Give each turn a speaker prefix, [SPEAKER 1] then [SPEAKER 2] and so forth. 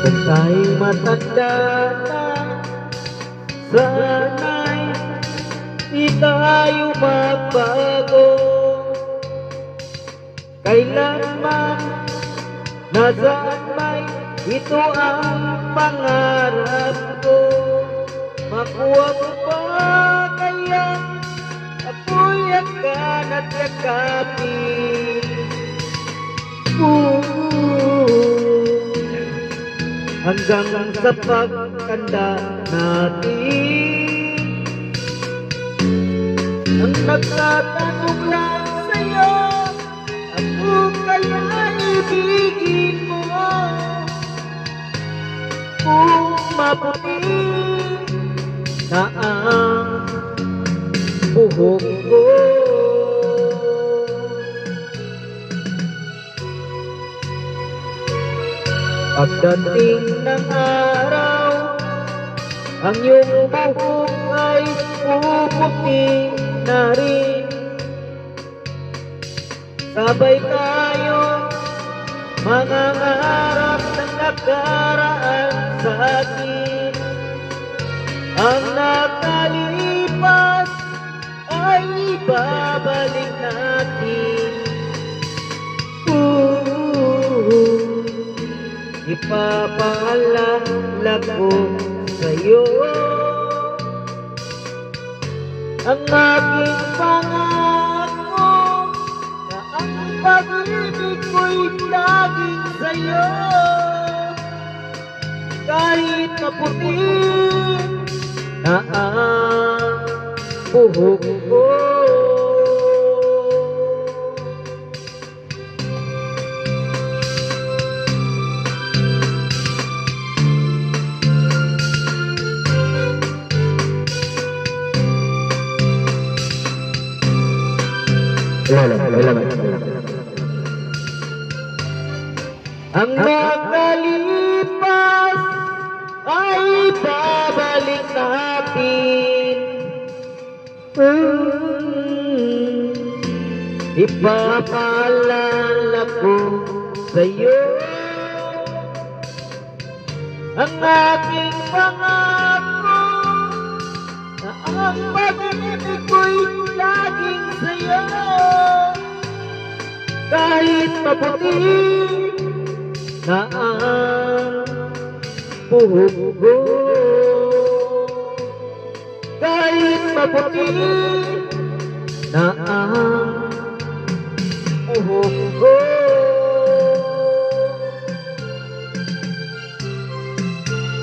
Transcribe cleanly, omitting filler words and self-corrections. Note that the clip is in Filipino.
[SPEAKER 1] Kung tayo'y matanda na, sana'y di tayo magbago. Kailanman, nasaan may ito ang pangarap ko. Makuha ko pa kaya ako'y yakan at yakapin. Hanggang sa pagtanda natin, ang nagtatanong lang sa'yo, ako kaya ibigin mo. Kung maputi na ang buhok ko, pagdating ng araw, ang iyong buhok ay puputi na rin. Sabay tayo mangangarap ng nakaraan sa atin. Ang nakalipas ay ibabalik natin. Ipapaalala ko sa'yo ang aking pangako na ang pag-ibig ko'y laging sa'yo. Kahit maputi na ang buhok ko, ang nakalipas ay babalik natin. Ipapaalala ko sa'yo ang aking pangako na ang pag-ibig ko'y laging sa'yo. Kahit maputi na ang buhok ko, kahit maputi na ang buhok ko.